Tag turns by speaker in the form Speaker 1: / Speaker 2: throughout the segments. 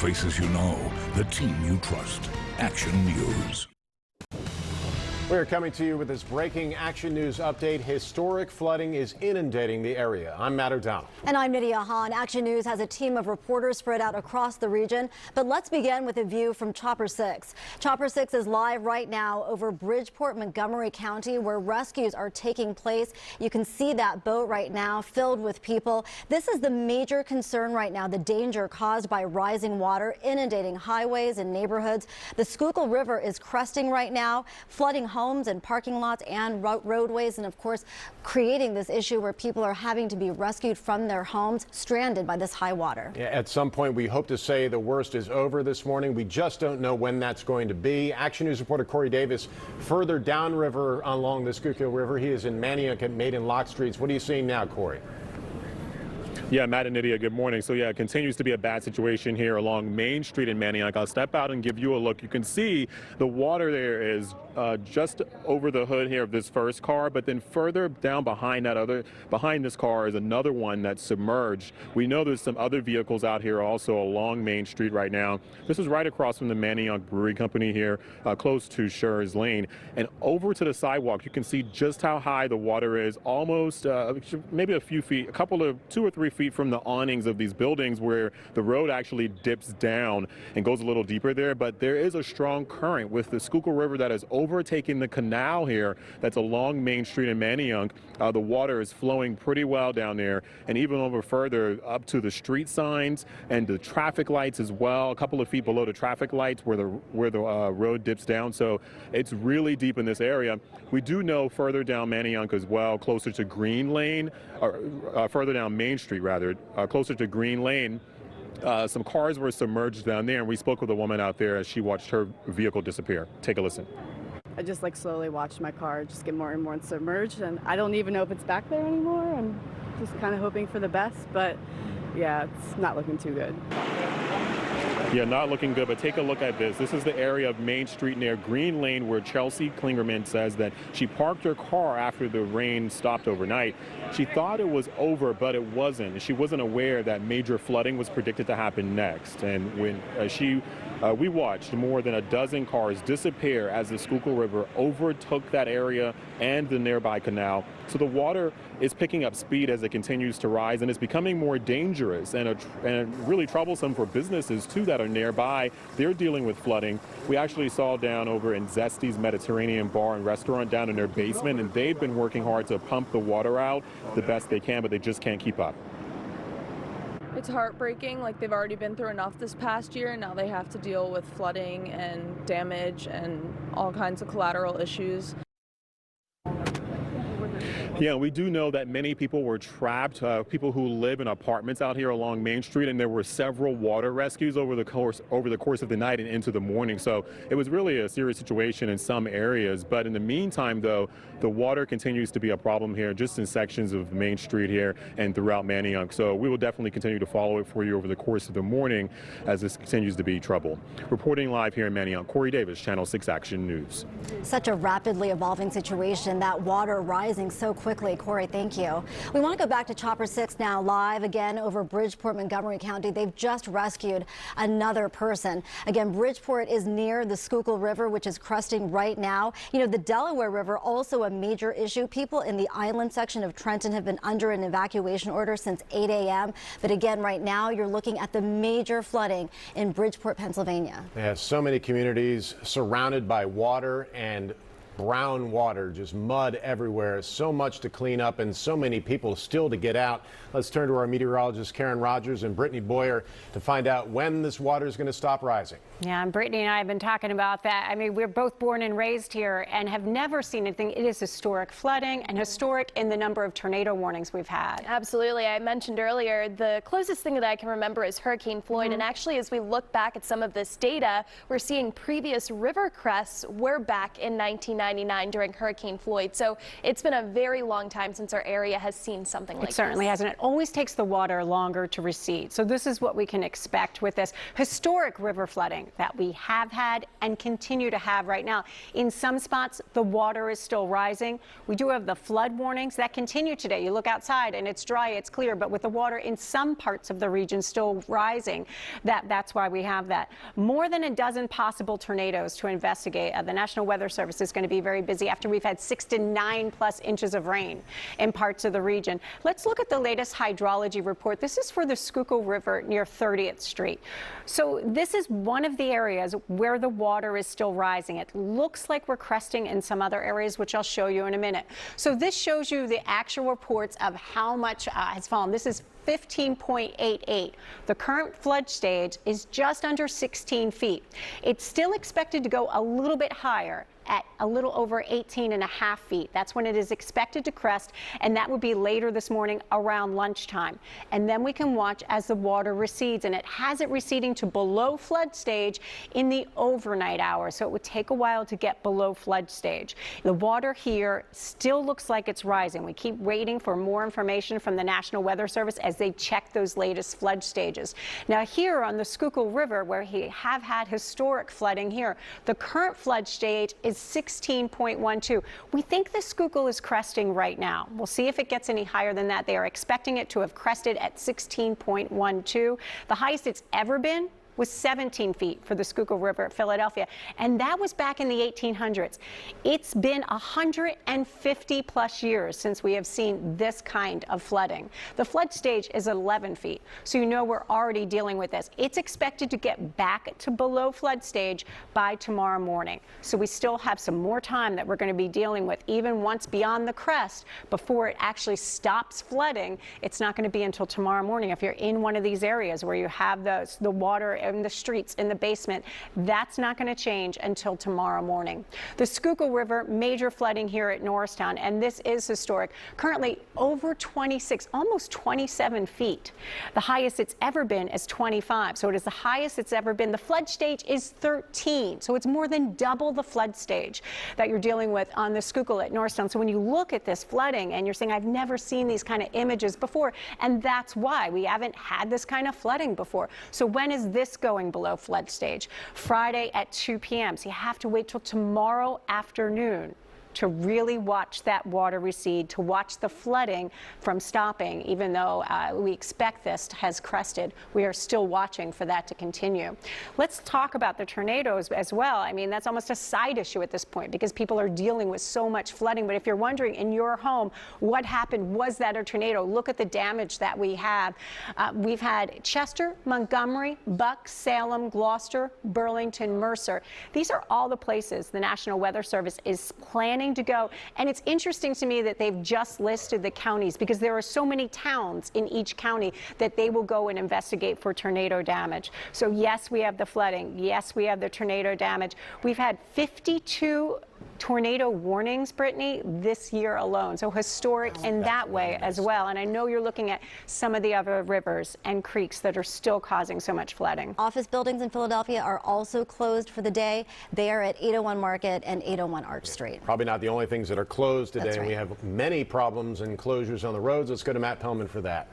Speaker 1: faces you know, the team you trust. Action News.
Speaker 2: We're coming to you with this breaking Action News update. Historic flooding is inundating the area. I'm Matt O'Donnell.
Speaker 3: And I'm Nydia Hahn. Action News has a team of reporters spread out across the region. But let's begin with a view from Chopper 6. Chopper 6 is live right now over Bridgeport, Montgomery County, where rescues are taking place. You can see that boat right now filled with people. This is the major concern right now, the danger caused by rising water inundating highways and neighborhoods. The Schuylkill River is cresting right now, flooding homes and parking lots and roadways, and of course creating this issue where people are having to be rescued from their homes, stranded by this high water.
Speaker 2: Yeah, at some point we hope to say the worst is over this morning. We just don't know when that's going to be. Action News reporter Corey Davis further downriver along the Schuylkill River. He is in Manayunk at Maiden Lock Streets. What are you seeing now, Corey?
Speaker 4: Yeah, Matt and Nydia, good morning. So yeah, it continues to be a bad situation here along Main Street in Manayunk. I'll step out and give you a look. You can see the water there is just over the hood here of this first car, but then further down behind this car is another one that's submerged. We know there's some other vehicles out here also along Main Street right now. This is right across from the Manayunk Brewery Company here, close to Schurz Lane. And over to the sidewalk, you can see just how high the water is, almost maybe a few feet, 2 or 3 feet from the awnings of these buildings where the road actually dips down and goes a little deeper there. But there is a strong current with the Schuylkill River that has overtaken the canal here that's along Main Street in Manayunk. The water is flowing pretty well down there, and even over further up to the street signs and the traffic lights as well, a couple of feet below the traffic lights where the road dips down. So it's really deep in this area. We do know further down Manayunk as well, closer to Green Lane, or further down Main Street rather, closer to Green Lane, some cars were submerged down there, and we spoke with a woman out there as she watched her vehicle disappear. Take a listen.
Speaker 5: I just slowly watched my car just get more and more submerged, and I don't even know if it's back there anymore. I'm just kind of hoping for the best, but yeah, it's not looking too good.
Speaker 4: Yeah, not looking good, but take a look at this. This is the area of Main Street near Green Lane where Chelsea Klingerman says that she parked her car after the rain stopped overnight. She thought it was over, but it wasn't. She wasn't aware that major flooding was predicted to happen next. And when we watched more than a dozen cars disappear as the Schuylkill River overtook that area and the nearby canal. So the water is picking up speed as it continues to rise, and it's becoming more dangerous and really troublesome for businesses too that are nearby. They're dealing with flooding. We actually saw down over in Zesty's Mediterranean Bar and Restaurant down in their basement, and they've been working hard to pump the water out the best they can, but they just can't keep up.
Speaker 6: It's heartbreaking. They've already been through enough this past year, and now they have to deal with flooding and damage and all kinds of collateral issues.
Speaker 4: Yeah, we do know that many people were trapped, people who live in apartments out here along Main Street, and there were several water rescues over the course of the night and into the morning. So it was really a serious situation in some areas. But in the meantime, though, the water continues to be a problem here, just in sections of Main Street here and throughout Manayunk. So we will definitely continue to follow it for you over the course of the morning as this continues to be trouble. Reporting live here in Manayunk, Corey Davis, Channel 6 Action News.
Speaker 3: Such a rapidly evolving situation, that water rising so quickly. Corey, thank you. We want to go back to Chopper 6 now, live again over Bridgeport, Montgomery County. They've just rescued another person. Again, Bridgeport is near the Schuylkill River, which is cresting right now. You know, the Delaware River, also a major issue. People in the island section of Trenton have been under an evacuation order since 8 a.m. But again, right now, you're looking at the major flooding in Bridgeport, Pennsylvania.
Speaker 2: Yeah, so many communities surrounded by water and brown water, just mud everywhere. So much to clean up and so many people still to get out. Let's turn to our meteorologists Karen Rogers and Brittany Boyer to find out when this water is going to stop rising.
Speaker 7: Yeah, and Brittany and I have been talking about that. I mean, we're both born and raised here and have never seen anything. It is historic flooding and historic in the number of tornado warnings we've had.
Speaker 8: Absolutely. I mentioned earlier the closest thing that I can remember is Hurricane Floyd. And actually, as we look back at some of this data, we're seeing previous river crests were back in 1990. 1999 during Hurricane Floyd. So it's been a very long time since our area has seen something like this.
Speaker 7: It certainly has, and it always takes the water longer to recede. So this is what we can expect with this historic river flooding that we have had and continue to have right now. In some spots, the water is still rising. We do have the flood warnings that continue today. You look outside and it's dry, it's clear, but with the water in some parts of the region still rising, that's why we have that. More than a dozen possible tornadoes to investigate. The National Weather Service is going to be very busy after we've had 6 to 9+ inches of rain in parts of the region. Let's look at the latest hydrology report. This is for the Schuylkill River near 30th Street. So this is one of the areas where the water is still rising. It looks like we're cresting in some other areas, which I'll show you in a minute. So this shows you the actual reports of how much has fallen. This is 15.88. The current flood stage is just under 16 feet. It's still expected to go a little bit higher at a little over 18.5 feet. That's when it is expected to crest, and that would be later this morning around lunchtime. And then we can watch as the water recedes, and it has it receding to below flood stage in the overnight hours. So it would take a while to get below flood stage. The water here still looks like it's rising. We keep waiting for more information from the National Weather Service as they check those latest flood stages. Now here on the Schuylkill River, where we have had historic flooding here, the current flood stage is 16.12. We think the Schuylkill is cresting right now. We'll see if it gets any higher than that. They are expecting it to have crested at 16.12. The highest it's ever been was 17 feet for the Schuylkill River at Philadelphia, and that was back in the 1800s. It's been 150+ years since we have seen this kind of flooding. The flood stage is 11 feet, so you know we're already dealing with this. It's expected to get back to below flood stage by tomorrow morning, so we still have some more time that we're going to be dealing with, even once beyond the crest, before it actually stops flooding. It's not going to be until tomorrow morning. If you're in one of these areas where you have the water in the streets, in the basement, that's not going to change until tomorrow morning. The Schuylkill River, major flooding here at Norristown, and this is historic. Currently over 26, almost 27 feet. The highest it's ever been is 25, so it is the highest it's ever been. The flood stage is 13, so it's more than double the flood stage that you're dealing with on the Schuylkill at Norristown. So when you look at this flooding and you're saying, I've never seen these kind of images before, and that's why we haven't had this kind of flooding before. So when is this going below flood stage? Friday at 2 p.m. So you have to wait till tomorrow afternoon to really watch that water recede, to watch the flooding from stopping. Even though we expect this has crested, we are still watching for that to continue. Let's talk about the tornadoes as well. I mean, that's almost a side issue at this point because people are dealing with so much flooding. But if you're wondering in your home what happened, was that a tornado? Look at the damage that we have. We've had Chester, Montgomery, Bucks, Salem, Gloucester, Burlington, Mercer. These are all the places the National Weather Service is planning to go. And it's interesting to me that they've just listed the counties because there are so many towns in each county that they will go and investigate for tornado damage. So yes, we have the flooding. Yes, we have the tornado damage. We've had 52 tornado warnings, Brittany, this year alone. So historic in that way as well. And I know you're looking at some of the other rivers and creeks that are still causing so much flooding.
Speaker 3: Office buildings in Philadelphia are also closed for the day. They are at 801 Market and 801 Arch Street.
Speaker 2: Probably not the only things that are closed today.
Speaker 3: That's right.
Speaker 2: We have many problems and closures on the roads. Let's go to Matt Pellman for that.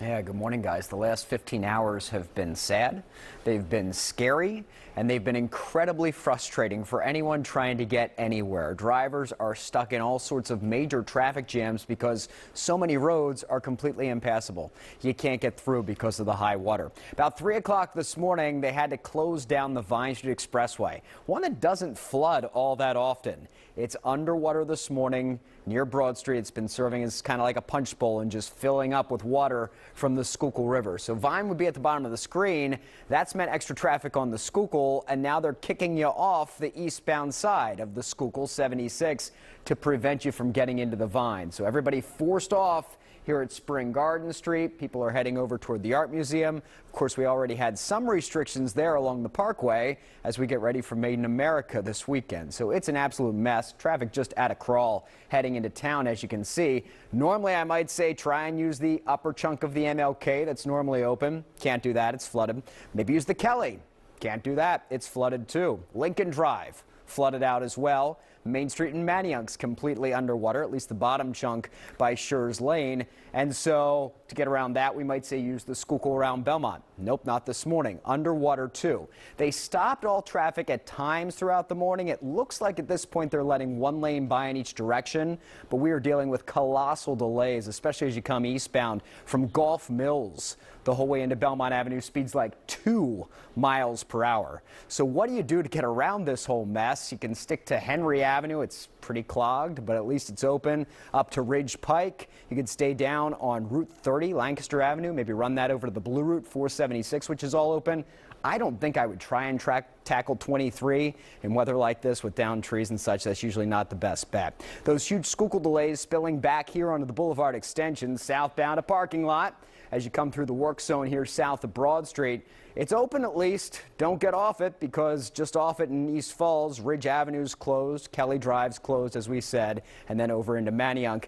Speaker 9: Yeah, good morning, guys. The last 15 hours have been sad, they've been scary, and they've been incredibly frustrating for anyone trying to get anywhere. Drivers are stuck in all sorts of major traffic jams because so many roads are completely impassable. You can't get through because of the high water. About 3 o'clock this morning, they had to close down the Vine Street Expressway, one that doesn't flood all that often. It's underwater this morning near Broad Street. It's been serving as kind of like a punch bowl and just filling up with water from the Schuylkill River. So Vine would be at the bottom of the screen. That's meant extra traffic on the Schuylkill, and now they're kicking you off the eastbound side of the Schuylkill 76 to prevent you from getting into the Vine. So everybody forced off here at Spring Garden Street. People are heading over toward the Art Museum. Of course, we already had some restrictions there along the Parkway as we get ready for Made in America this weekend. So it's an absolute mess. Traffic just at a crawl heading into town, as you can see. Normally, I might say try and use the upper chunk of the MLK that's normally open. Can't do that. It's flooded. Maybe use the Kelly. Can't do that. It's flooded too. Lincoln Drive flooded out as well. Main Street in Manayunk's completely underwater, at least the bottom chunk by Schurz Lane. And so to get around that, we might say use the Schuylkill around Belmont. Nope, not this morning. Underwater too. They stopped all traffic at times throughout the morning. It looks like at this point they're letting one lane by in each direction, but we are dealing with colossal delays, especially as you come eastbound from Gulf Mills the whole way into Belmont Avenue. Speeds like 2 miles per hour. So what do you do to get around this whole mess? You can stick to Henry Avenue. It's pretty clogged, but at least it's open. Up to Ridge Pike. You could stay down on Route 30, Lancaster Avenue, maybe run that over to the Blue Route 476, which is all open. I don't think I would try and tackle 23 in weather like this with downed trees and such. That's usually not the best bet. Those huge Schuylkill delays spilling back here onto the Boulevard extension, southbound a parking lot. As you come through the work zone here south of Broad Street, it's open at least. Don't get off it, because just off it in East Falls, Ridge Avenue's closed, Kelly Drive's closed, as we said, and then over into Manayunk.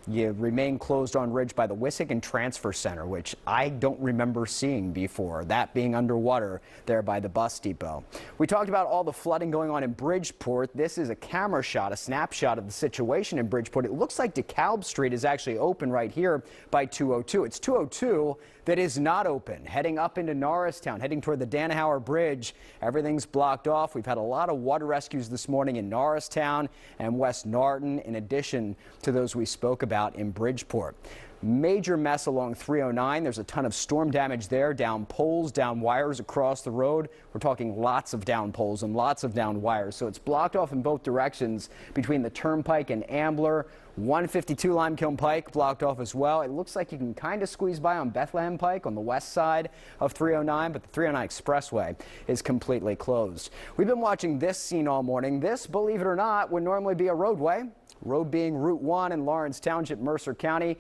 Speaker 9: You remain closed on Ridge by the Wissahickon Transfer Center, which I don't remember seeing before, that being underwater there by the bus depot. We talked about all the flooding going on in Bridgeport. This is a camera shot, a snapshot of the situation in Bridgeport. It looks like DeKalb Street is actually open right here by 202. It's 202 that is not open. Heading up into Norristown, heading toward the Danahauer Bridge, everything's blocked off. We've had a lot of water rescues this morning in Norristown and West Norton, in addition to those we spoke about in Bridgeport. Major mess along 309. There's a ton of storm damage there, down poles, down wires across the road. We're talking lots of down poles and lots of down wires. So it's blocked off in both directions between the Turnpike and Ambler. 152 Limekiln Pike blocked off as well. It looks like you can kind of squeeze by on Bethlehem Pike on the west side of 309, but the 309 Expressway is completely closed. We've been watching this scene all morning. This, believe it or not, would normally be a roadway. Road being Route 1 in Lawrence Township, Mercer County.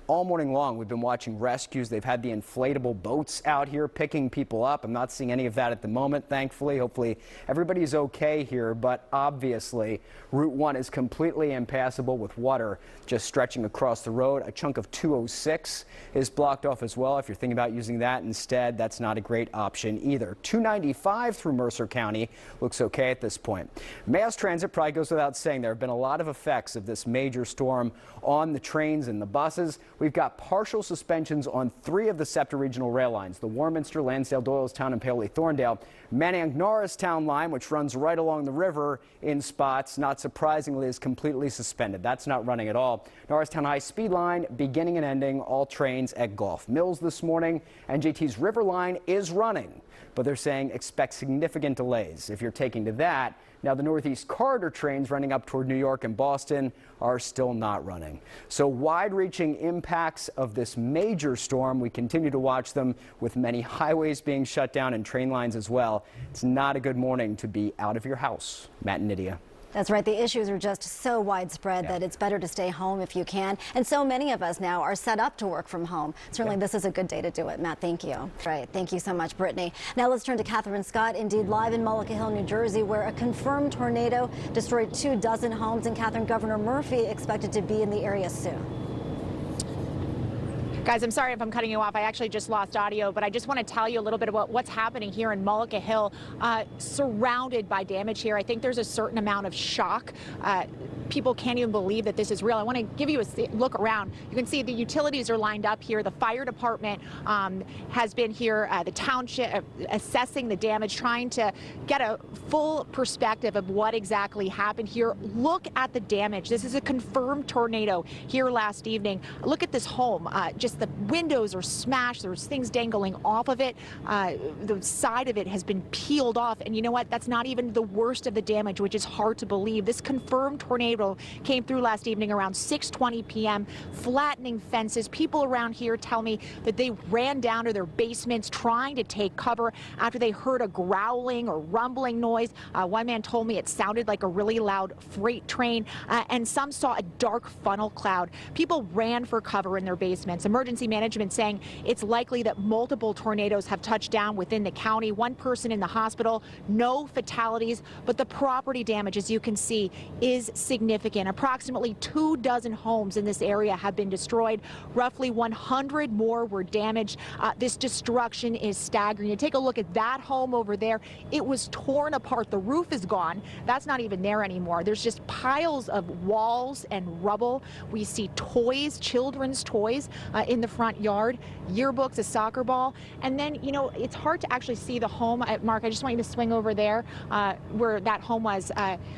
Speaker 9: All morning long, we've been watching rescues. They've had the inflatable boats out here picking people up. I'm not seeing any of that at the moment, thankfully. Hopefully everybody's okay here, but obviously Route 1 is completely impassable with water just stretching across the road. A chunk of 206 is blocked off as well. If you're thinking about using that instead, that's not a great option either. 295 through Mercer County looks okay at this point. Mass transit probably goes without saying. There have been a lot of effects of this major storm on the trains and the buses. We've got partial suspensions on 3 of the SEPTA regional rail lines, the Warminster, Lansdale, Doylestown, and Paoli Thorndale. Manayunk Norristown line, which runs right along the river in spots, not surprisingly, is completely suspended. That's not running at all. Norristown High Speed line beginning and ending all trains at Gulf Mills this morning. NJT's River line is running, but they're saying expect significant delays if you're taking to that. Now, the Northeast Corridor trains running up toward New York and Boston are still not running. So wide-reaching impacts of this major storm. We continue to watch them with many highways being shut down and train lines as well. It's not a good morning to be out of your house. Matt and Nydia.
Speaker 3: That's right. The issues are just so widespread that it's better to stay home if you can. And so many of us now are set up to work from home. Certainly this is a good day to do it. Matt, thank you. Right. Thank you so much, Brittany. Now let's turn to Catherine Scott, indeed live in Mullica Hill, New Jersey, where a confirmed tornado destroyed 24 homes. And Catherine, Governor Murphy expected to be in the area soon.
Speaker 10: Guys, I'm sorry if I'm cutting you off. I actually just lost audio, but I just want to tell you a little bit about what's happening here in Mullica Hill, surrounded by damage here. I think there's a certain amount of shock. People can't even believe that this is real. I want to give you a look around. You can see the utilities are lined up here. The fire department has been here, the township assessing the damage, trying to get a full perspective of what exactly happened here. Look at the damage. This is a confirmed tornado here last evening. Look at this home. Just the windows are smashed. There's things dangling off of it. The side of it has been peeled off. And you know what? That's not even the worst of the damage, which is hard to believe. This confirmed tornado came through last evening around 6:20 p.m., flattening fences. People around here tell me that they ran down to their basements trying to take cover after they heard a growling or rumbling noise. One man told me it sounded like a really loud freight train, and some saw a dark funnel cloud. People ran for cover in their basements. Emergency emergency management saying it's likely that multiple tornadoes have touched down within the county. One person in the hospital, no fatalities, but the property damage, as you can see, is significant. Approximately 24 homes in this area have been destroyed. Roughly 100 more were damaged. This destruction is staggering. You take a look at that home over there. It was torn apart. The roof is gone. That's not even there anymore. There's just piles of walls and rubble. We see toys, children's toys in the front yard, yearbooks, a soccer ball. And then, you know, it's hard to actually see the home. Mark, I just want you to swing over there where that home was.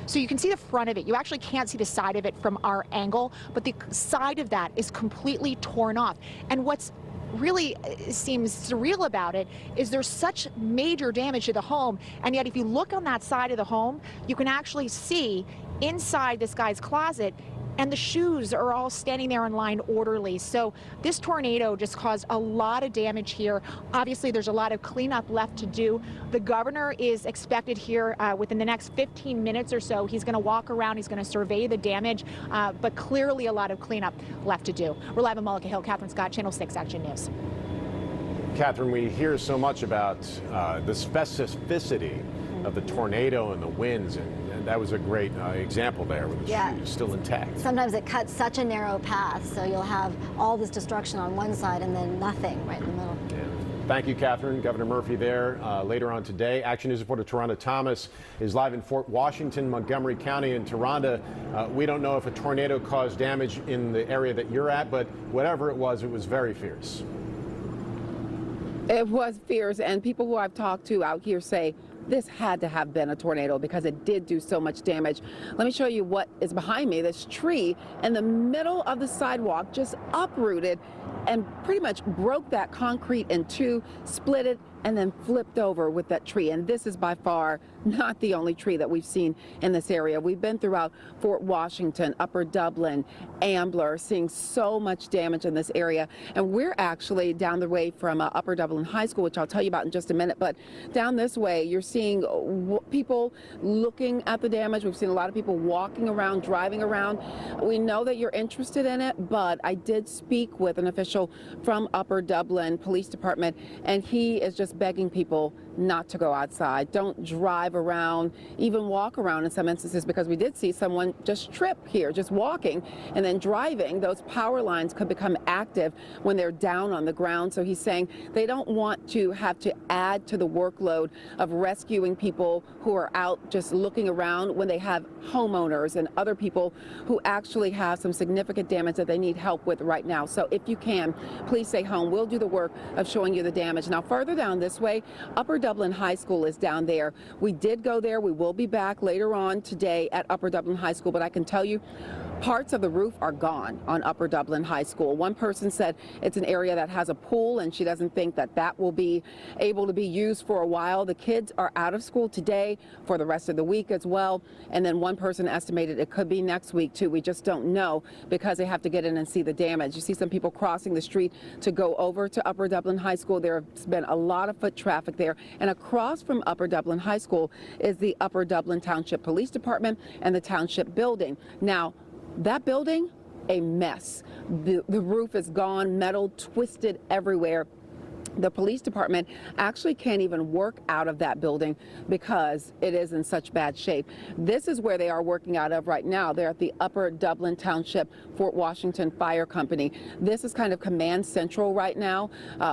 Speaker 10: So you can see the front of it. You actually can't see the side of it from our angle, but the side of that is completely torn off. And what's really seems surreal about it is there's such major damage to the home, and yet if you look on that side of the home, you can actually see inside this guy's closet, and the shoes are all standing there in line orderly. So this tornado just caused a lot of damage here. Obviously, there's a lot of cleanup left to do. The governor is expected here within the next 15 minutes or so. He's going to walk around, he's going to survey the damage, but clearly a lot of cleanup left to do. We're live in Mullica Hill. Catherine Scott, Channel 6 Action News.
Speaker 2: Catherine, we hear so much about the specificity of the tornado and the winds, and that was a great example there with the shoes still intact.
Speaker 3: Sometimes it cuts such a narrow path, so you'll have all this destruction on one side and then nothing right in the middle.
Speaker 2: Yeah. Thank you, Catherine. Governor Murphy there later on today. Action News reporter Taronda Thomas is live in Fort Washington, Montgomery County. And Taronda, we don't know if a tornado caused damage in the area that you're at, but whatever it was very fierce.
Speaker 11: It was fierce, and people who I've talked to out here say this had to have been a tornado because it did do so much damage. Let me show you what is behind me. This tree in the middle of the sidewalk just uprooted and pretty much broke that concrete in two, split it, and then flipped over with that tree. And this is by far not the only tree that we've seen in this area. We've been throughout Fort Washington, Upper Dublin, Ambler, seeing so much damage in this area. And we're actually down the way from Upper Dublin High School, which I'll tell you about in just a minute. But down this way, you're seeing people looking at the damage. We've seen a lot of people walking around, driving around. We know that you're interested in it, but I did speak with an official from Upper Dublin Police Department, and he is just begging people not to go outside. Don't drive around, even walk around in some instances, because we did see someone just trip here, just walking and then driving. Those power lines could become active when they're down on the ground. So he's saying they don't want to have to add to the workload of rescuing people who are out just looking around when they have homeowners and other people who actually have some significant damage that they need help with right now. So if you can, please stay home. We'll do the work of showing you the damage. Now, further down this way, Upper Dublin High School is down there. We did go there. We will be back later on today at Upper Dublin High School, but I can tell you parts of the roof are gone on Upper Dublin High School. One person said it's an area that has a pool, and she doesn't think that that will be able to be used for a while. The kids are out of school today for the rest of the week as well. And then one person estimated it could be next week too. We just don't know because they have to get in and see the damage. You see some people crossing the street to go over to Upper Dublin High School. There's been a lot of foot traffic there. And across from Upper Dublin High School is the Upper Dublin Township Police Department and the Township Building. Now, that building, a mess. The roof is gone, metal twisted everywhere. The police department actually can't even work out of that building because it is in such bad shape. This is where they are working out of right now. They're at the Upper Dublin Township Fort Washington Fire Company. This is kind of command central right now.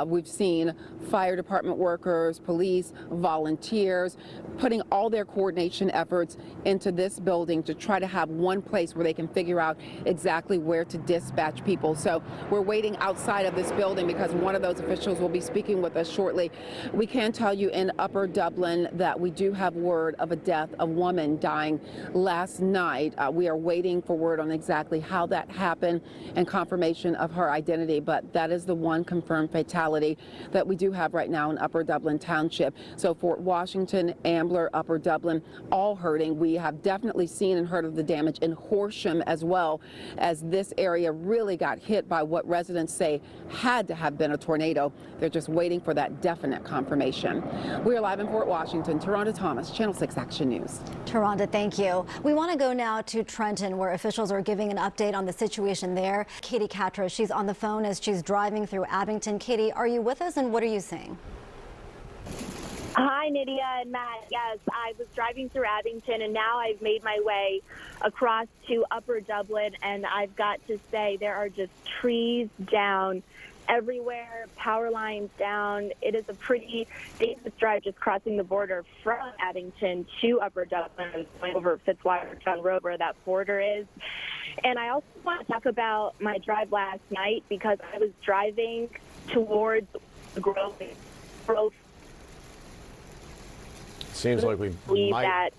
Speaker 11: We've seen fire department workers, police, volunteers, putting all their coordination efforts into this building to try to have one place where they can figure out exactly where to dispatch people. So we're waiting outside of this building because one of those officials will be speaking with us shortly. We can tell you in Upper Dublin that we do have word of a death, a woman dying last night. We are waiting for word on exactly how that happened and confirmation of her identity, but that is the one confirmed fatality that we do have right now in Upper Dublin Township. So Fort Washington, Ambler, Upper Dublin, all hurting. We have definitely seen and heard of the damage in Horsham as well, as this area really got hit by what residents say had to have been a tornado. They're just just waiting for that definite confirmation. We're live in Fort Washington. Taronda Thomas, Channel 6 Action News.
Speaker 3: Taronda, thank you. We want to go now to Trenton, where officials are giving an update on the situation there. Katie Catra, she's on the phone as she's driving through Abington. Katie, are you with us, and what are you seeing?
Speaker 12: Hi, Nydia and Matt. Yes, I was driving through Abington, and now I've made my way across to Upper Dublin, and I've got to say there are just trees down everywhere, power lines down. It is a pretty dangerous drive just crossing the border from Abington to Upper Dublin, going over Fitzwatertown Road where that border is. And I also want to talk about my drive last night because I was driving towards the Grove.
Speaker 2: Seems like we might.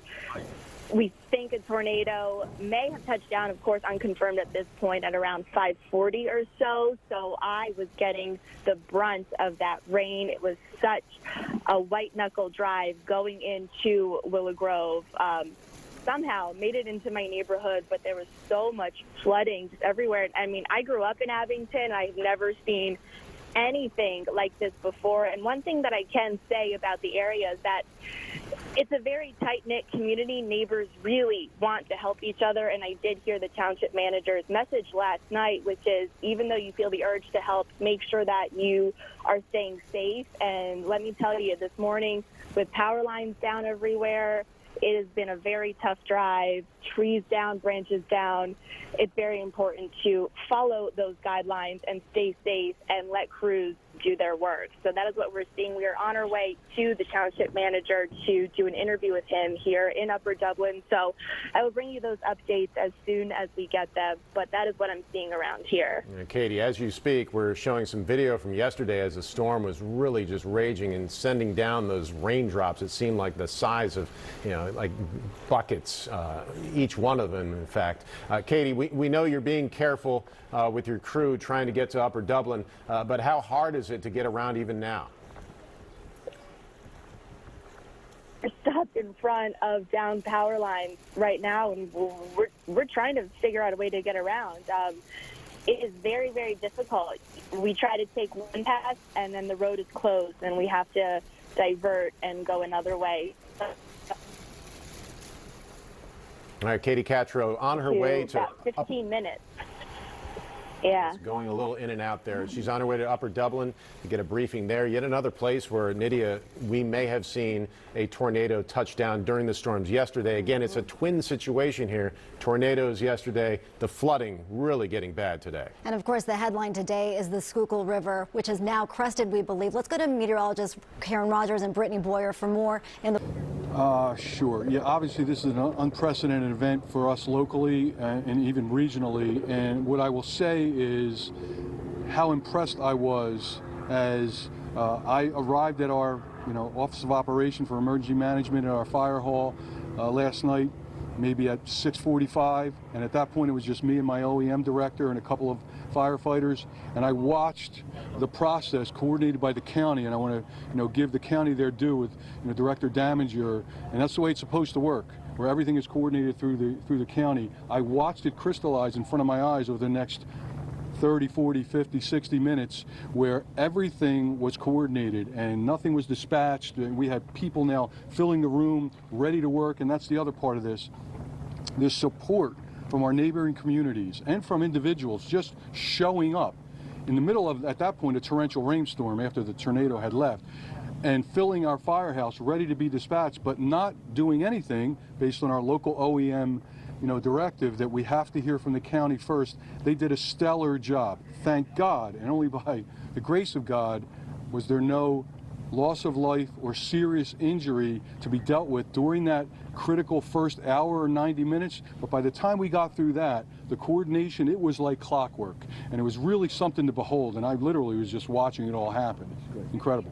Speaker 12: We think a tornado may have touched down, of course, unconfirmed at this point, at around 5:40 or so. So I was getting the brunt of that rain. It was such a white-knuckle drive going into Willow Grove. Somehow made it into my neighborhood, but there was so much flooding just everywhere. I mean, I grew up in Abington. I've never seen anything like this before. And one thing that I can say about the area is that it's a very tight-knit community. Neighbors really want to help each other, and I did hear the township manager's message last night, which is even though you feel the urge to help, make sure that you are staying safe. And let me tell you, this morning with power lines down everywhere, it has been a very tough drive, trees down, branches down. It's very important to follow those guidelines and stay safe and let crews do their work. So that is what we're seeing. We are on our way to the township manager to do an interview with him here in Upper Dublin. So I will bring you those updates as soon as we get them. But that is what I'm seeing around here.
Speaker 2: Katie, as you speak, we're showing some video from yesterday as the storm was really just raging and sending down those raindrops. It seemed like the size of, like buckets, each one of them, in fact. Katie, we know you're being careful with your crew trying to get to Upper Dublin, but how hard is it to get around even now?
Speaker 12: We're stopped in front of down power lines right now, and we're trying to figure out a way to get around. It is very, very difficult. We try to take one path, and then the road is closed, and we have to divert and go another way.
Speaker 2: All right, Katie Catra on her way to
Speaker 12: about 15 minutes. Yeah.
Speaker 2: It's going a little in and out there. She's on her way to Upper Dublin to get a briefing there. Yet another place where, Nydia, we may have seen a tornado touch down during the storms yesterday. Again, it's a twin situation here. Tornadoes yesterday, the flooding really getting bad today.
Speaker 3: And of course, the headline today is the Schuylkill River, which is now crested, we believe. Let's go to meteorologists Karen Rogers and Brittany Boyer for more in the...
Speaker 13: Sure. Yeah, obviously this is an unprecedented event for us locally and even regionally. And what I will say is how impressed I was as I arrived at our Office of Operation for Emergency Management at our fire hall last night, maybe at 6:45, and at that point it was just me and my OEM director and a couple of firefighters, and I watched the process coordinated by the county, and I want to give the county their due with Director Damager, and that's the way it's supposed to work, where everything is coordinated through the county. I watched it crystallize in front of my eyes over the next 30, 40, 50, 60 minutes, where everything was coordinated and nothing was dispatched, and we had people now filling the room ready to work. And that's the other part of this. There's support from our neighboring communities and from individuals just showing up in the middle of, at that point, a torrential rainstorm after the tornado had left, and filling our firehouse ready to be dispatched, but not doing anything based on our local OEM directive that we have to hear from the county first. They did a stellar job. Thank God, and only by the grace of God was there no loss of life or serious injury to be dealt with during that critical first hour or 90 minutes. But by the time we got through that, the coordination, it was like clockwork. And it was really something to behold. And I literally was just watching it all happen. Incredible.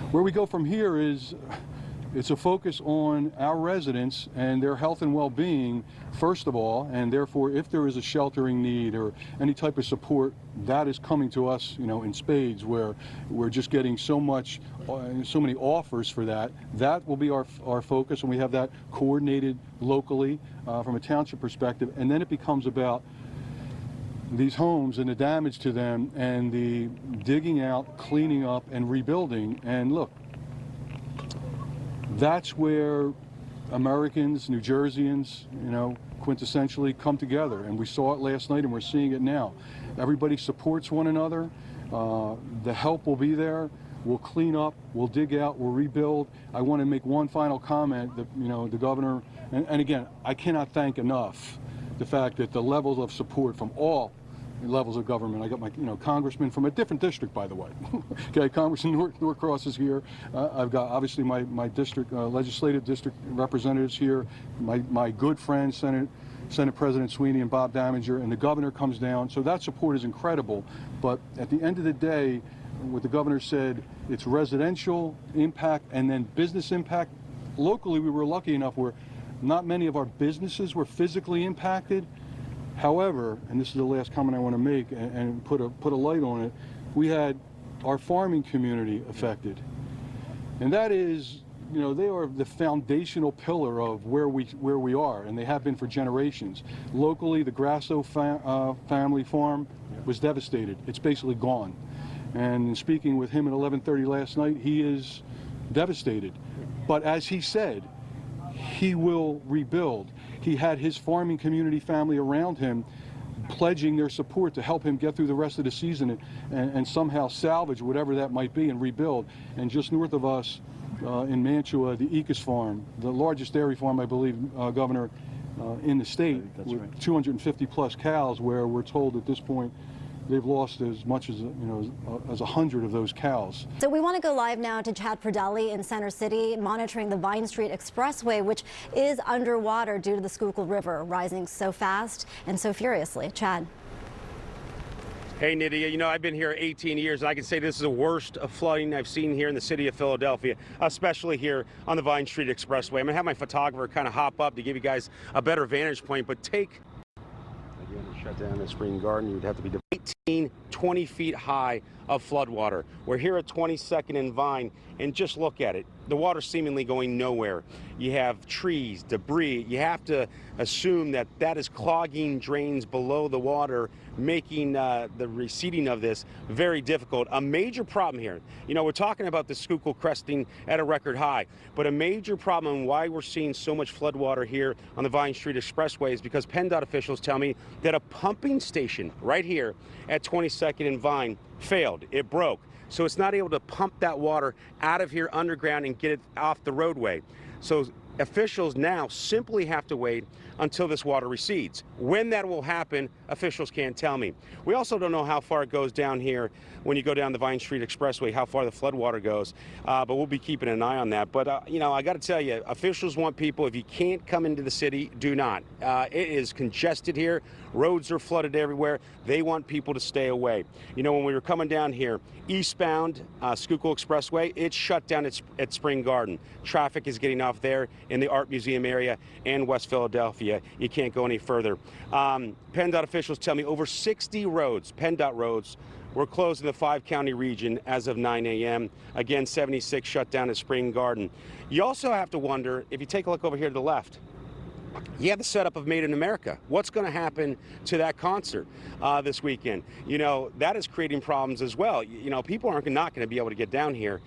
Speaker 13: Where we go from here is, it's a focus on our residents and their health and well-being, first of all, and therefore if there is a sheltering need or any type of support, that is coming to us, in spades, where we're just getting so many offers for that. That will be our focus, and we have that coordinated locally from a township perspective. And then it becomes about these homes and the damage to them and the digging out, cleaning up, and rebuilding. And look, that's where Americans, New Jerseyans, quintessentially come together. And we saw it last night and we're seeing it now. Everybody supports one another. The help will be there. We'll clean up, we'll dig out, we'll rebuild. I want to make one final comment that, the governor, and again, I cannot thank enough the fact that the levels of support from all levels of government. I got my, congressman from a different district, by the way. Okay, Congressman Norcross is here. I've got obviously my district, legislative district representatives here. My good friend, Senate President Sweeney and Bob Daminger, and the governor comes down. So that support is incredible. But at the end of the day, what the governor said, it's residential impact and then business impact. Locally, we were lucky enough where not many of our businesses were physically impacted. However, and this is the last comment I want to make and put a light on it, we had our farming community affected. And that is, they are the foundational pillar of where we are, and they have been for generations. Locally, the Grasso family farm was devastated. It's basically gone. And in speaking with him at 11:30 last night, he is devastated. But as he said, he will rebuild. He had his farming community family around him pledging their support to help him get through the rest of the season and somehow salvage whatever that might be and rebuild. And just north of us in Mantua, the Ecos farm, the largest dairy farm, I believe, Governor, in the state, with 250 plus cows, where we're told at this point they've lost as much as 100 of those cows.
Speaker 3: So we want to go live now to Chad Pradali in Center City, monitoring the Vine Street Expressway, which is underwater due to the Schuylkill River rising so fast and so furiously. Chad.
Speaker 14: Hey, Nydia, I've been here 18 years, and I can say this is the worst of flooding I've seen here in the city of Philadelphia, especially here on the Vine Street Expressway. I'm going to have my photographer kind of hop up to give you guys a better vantage point, but shut down the Spring Garden, you'd have to be 18, 20 feet high of floodwater. We're here at 22nd and Vine, and just look at it. The water's seemingly going nowhere. You have trees, debris. You have to assume that that is clogging drains below the water, making the receding of this very difficult. A major problem here, we're talking about the Schuylkill cresting at a record high, but a major problem and why we're seeing so much floodwater here on the Vine Street Expressway is because PennDOT officials tell me that a pumping station right here at 22nd and Vine failed. It broke. So it's not able to pump that water out of here underground and get it off the roadway. So officials now simply have to wait until this water recedes. When that will happen, officials can't tell me. We also don't know how far it goes down here when you go down the Vine Street Expressway, how far the floodwater goes, but we'll be keeping an eye on that. But, I got to tell you, officials want people, if you can't come into the city, do not. It is congested here. Roads are flooded everywhere. They want people to stay away. When we were coming down here, eastbound Schuylkill Expressway, it's shut down at Spring Garden. Traffic is getting off there in the Art Museum area and West Philadelphia. You can't go any further. PennDOT officials tell me over 60 roads, PennDOT roads, were closed in the 5-county region as of 9 a.m. Again, 76 shut down at Spring Garden. You also have to wonder, if you take a look over here to the left, you have the setup of Made in America. What's going to happen to that concert this weekend? That is creating problems as well. People aren't not going to be able to get down here.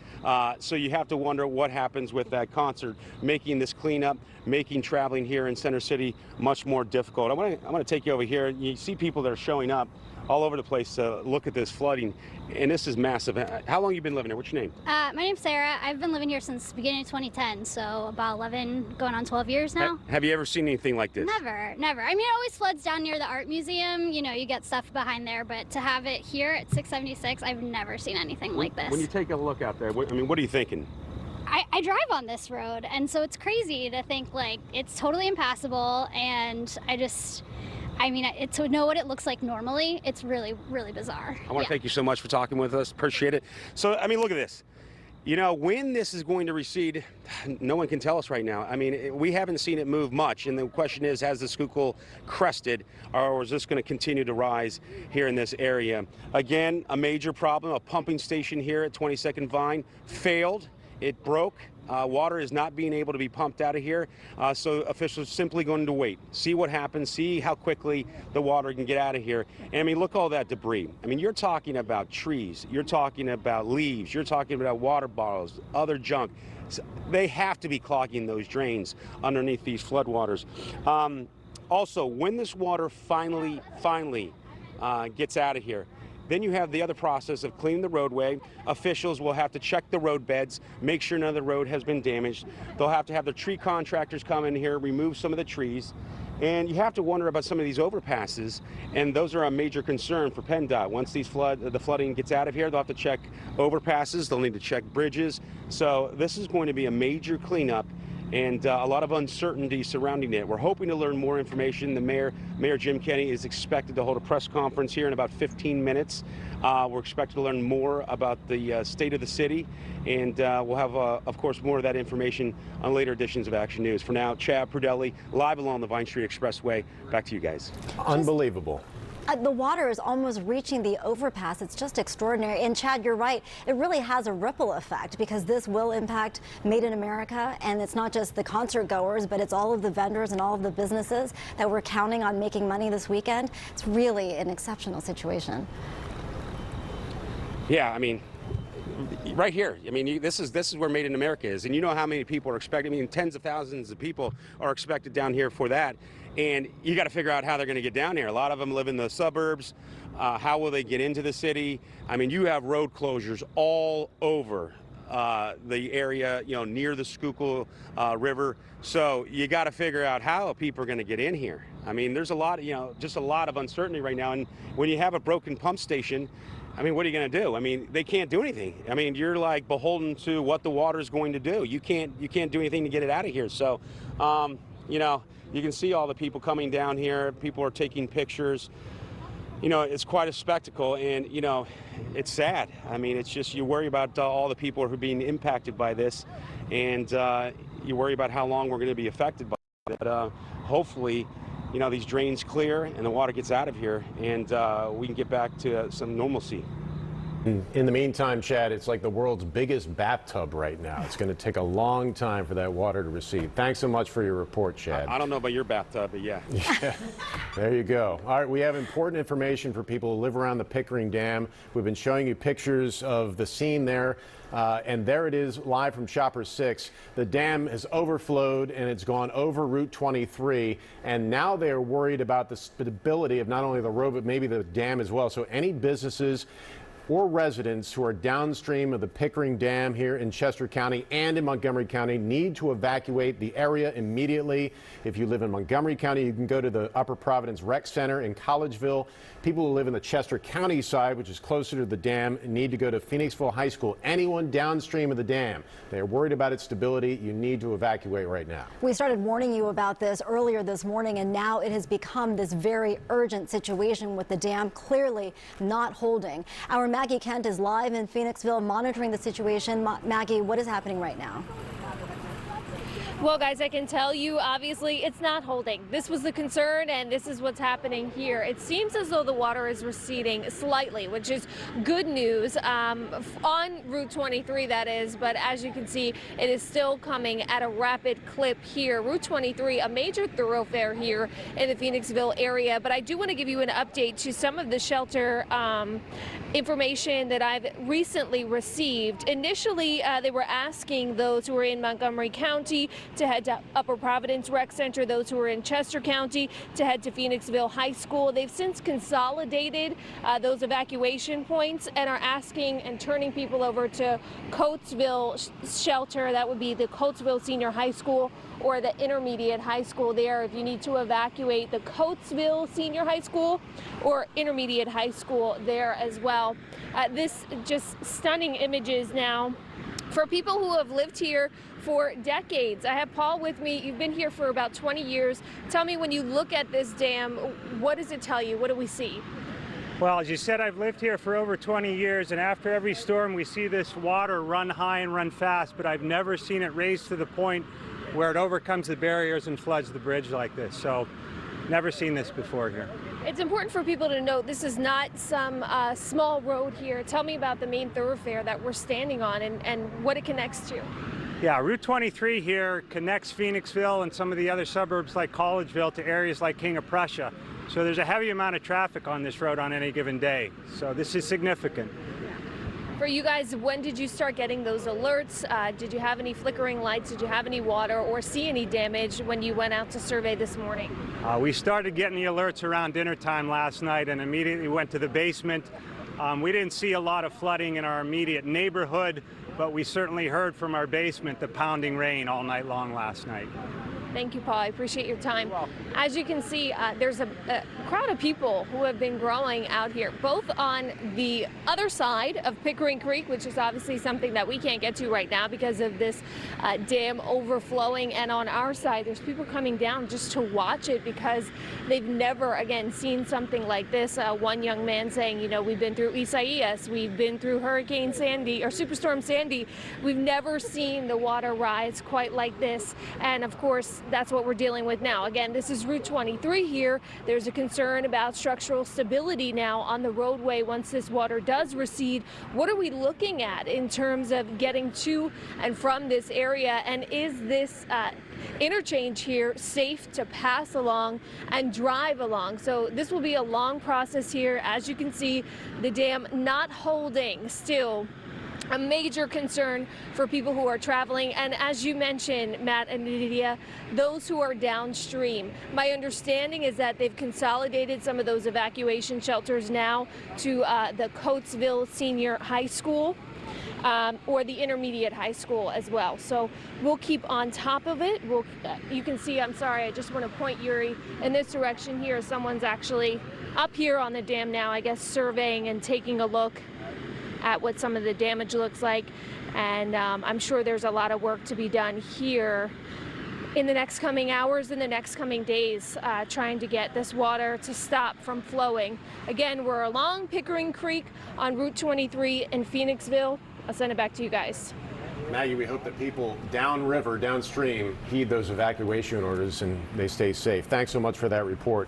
Speaker 14: So you have to wonder what happens with that concert, making this cleanup, making traveling here in Center City much more difficult. I want to take you over here. You see people that are showing up all over the place to look at this flooding, and this is massive. How long have you been living here? What's your name?
Speaker 15: My name's Sarah. I've been living here since the beginning of 2010, so about 11, going on 12 years now.
Speaker 14: Have you ever seen anything like this?
Speaker 15: Never. I mean, it always floods down near the art museum. You get stuff behind there, but to have it here at 676, I've never seen anything like this.
Speaker 14: When you take a look out there, what are you thinking?
Speaker 15: I drive on this road, and so it's crazy to think it's totally impassable, and to know what it looks like normally, it's really, really bizarre.
Speaker 14: I want to thank you so much for talking with us. Appreciate it. So, look at this. When this is going to recede, no one can tell us right now. We haven't seen it move much, and the question is, has the Schuylkill crested, or is this going to continue to rise here in this area? Again, a major problem. A pumping station here at 22nd Vine failed. It broke. Water is not being able to be pumped out of here, so officials are simply going to wait, see what happens, see how quickly the water can get out of here. And I mean, look all that debris. I mean, you're talking about trees, you're talking about leaves, you're talking about water bottles, other junk. So they have to be clogging those drains underneath these floodwaters. Also, when this water finally gets out of here, then you have the other process of cleaning the roadway. Officials will have to check the road beds, make sure none of the road has been damaged. They'll have to have the tree contractors come in here, remove some of the trees. And you have to wonder about some of these overpasses, and those are a major concern for PennDOT. Once the flooding gets out of here, they'll have to check overpasses, they'll need to check bridges. So this is going to be a major cleanup and a lot of uncertainty surrounding it. We're hoping to learn more information. The Mayor Jim Kenney is expected to hold a press conference here in about 15 minutes. We're expected to learn more about the state of the city, and we'll have, of course, more of that information on later editions of Action News. For now, Chad Prudelli, live along the Vine Street Expressway. Back to you guys.
Speaker 2: Unbelievable.
Speaker 3: The water is almost reaching the overpass. It's just extraordinary. And Chad, you're right. It really has a ripple effect because this will impact Made in America. And it's not just the concert goers, but it's all of the vendors and all of the businesses that were counting on making money this weekend. It's really an exceptional situation.
Speaker 14: Yeah, I mean, right here. I mean, this is where Made in America is. And you know how many people are expecting. I mean, tens of thousands of people are expected down here for that. And you got to figure out how they're going to get down here. A lot of them live in the suburbs. How will they get into the city? I mean, you have road closures all over the area, you know, near the Schuylkill River. So you got to figure out how people are going to get in here. I mean, there's a lot, you know, just a lot of uncertainty right now. And when you have a broken pump station, I mean, what are you going to do? I mean, they can't do anything. I mean, you're like beholden to what the water is going to do. You can't do anything to get it out of here. So, you know, you can see all the people coming down here. People are taking pictures. You know, it's quite a spectacle, and, you know, it's sad. I mean, it's just you worry about all the people who are being impacted by this, and you worry about how long we're going to be affected by it. But hopefully, you know, these drains clear and the water gets out of here, and we can get back to some normalcy.
Speaker 2: In the meantime, Chad, it's like the world's biggest bathtub right now. It's going to take a long time for that water to recede. Thanks so much for your report, Chad.
Speaker 14: I don't know about your bathtub, but yeah.
Speaker 2: Yeah. There you go. All right, we have important information for people who live around the Pickering Dam. We've been showing you pictures of the scene there. And there it is, live from Chopper 6. The dam has overflowed and it's gone over Route 23. And now they're worried about the stability of not only the road, but maybe the dam as well. So any businesses or residents who are downstream of the Pickering Dam here in Chester County and in Montgomery County need to evacuate the area immediately. If you live in Montgomery County, you can go to the Upper Providence Rec Center in Collegeville. People who live in the Chester County side, which is closer to the dam, need to go to Phoenixville High School. Anyone downstream of the dam, they're worried about its stability. You need to evacuate right now.
Speaker 3: We started warning you about this earlier this morning, and now it has become this very urgent situation with the dam clearly not holding. Our Maggie Kent is live in Phoenixville monitoring the situation. Maggie, what is happening right now?
Speaker 8: Well, guys, I can tell you, obviously, it's not holding. This was the concern, and this is what's happening here. It seems as though the water is receding slightly, which is good news on Route 23, that is. But as you can see, it is still coming at a rapid clip here. Route 23, a major thoroughfare here in the Phoenixville area. But I do want to give you an update to some of the shelter information that I've recently received. Initially, they were asking those who are in Montgomery County to head to Upper Providence Rec Center, those who are in Chester County to head to Phoenixville High School. They've since consolidated those evacuation points and are asking and turning people over to Coatesville Shelter. That would be the Coatesville Senior High School or the Intermediate High School there if you need to evacuate the Coatesville Senior High School or Intermediate High School there as well. This just stunning images now for people who have lived here for decades. I have Paul with me. You've been here for about 20 years. Tell me, when you look at this dam, what does it tell you? What do we see?
Speaker 16: Well, as you said, I've lived here for over 20 years, and after every storm we see this water run high and run fast, but I've never seen it raise to the point where it overcomes the barriers and floods the bridge like this. So never seen this before here.
Speaker 8: It's important for people to note this is not some small road here. Tell me about the main thoroughfare that we're standing on and what it connects to.
Speaker 16: Yeah, Route 23 here connects Phoenixville and some of the other suburbs like Collegeville to areas like King of Prussia. So there's a heavy amount of traffic on this road on any given day. So this is significant.
Speaker 8: For you guys, when did you start getting those alerts? Did you have any flickering lights? Did you have any water or see any damage when you went out to survey this morning?
Speaker 16: We started getting the alerts around dinner time last night and immediately went to the basement. We didn't see a lot of flooding in our immediate neighborhood, but we certainly heard from our basement the pounding rain all night long last night.
Speaker 8: Thank you, Paul. I appreciate your time. As you can see, there's a crowd of people who have been growing out here, both on the other side of Pickering Creek, which is obviously something that we can't get to right now because of this dam overflowing, and on our side, there's people coming down just to watch it because they've never, again, seen something like this. One young man saying, you know, we've been through Isaias, we've been through Hurricane Sandy, or Superstorm Sandy. We've never seen the water rise quite like this, and of course, that's what we're dealing with now. Again, this is Route 23 here. There's a concern about structural stability now on the roadway once this water does recede. What are we looking at in terms of getting to and from this area? And is this interchange here safe to pass along and drive along? So this will be a long process here. As you can see, the dam not holding still. A major concern for people who are traveling, and as you mentioned, Matt and Nydia, those who are downstream. My understanding is that they've consolidated some of those evacuation shelters now to the Coatesville Senior High School. Or the intermediate high school as well. So we'll keep on top of it. You can see, I'm sorry, I just want to point Yuri in this direction here. Someone's actually up here on the dam now, I guess, surveying and taking a look at what some of the damage looks like. And I'm sure there's a lot of work to be done here in the next coming hours, in the next coming days, trying to get this water to stop from flowing. Again, we're along Pickering Creek on Route 23 in Phoenixville. I'll send it back to you guys.
Speaker 2: Maggie, we hope that people downriver, downstream, heed those evacuation orders and they stay safe. Thanks so much for that report.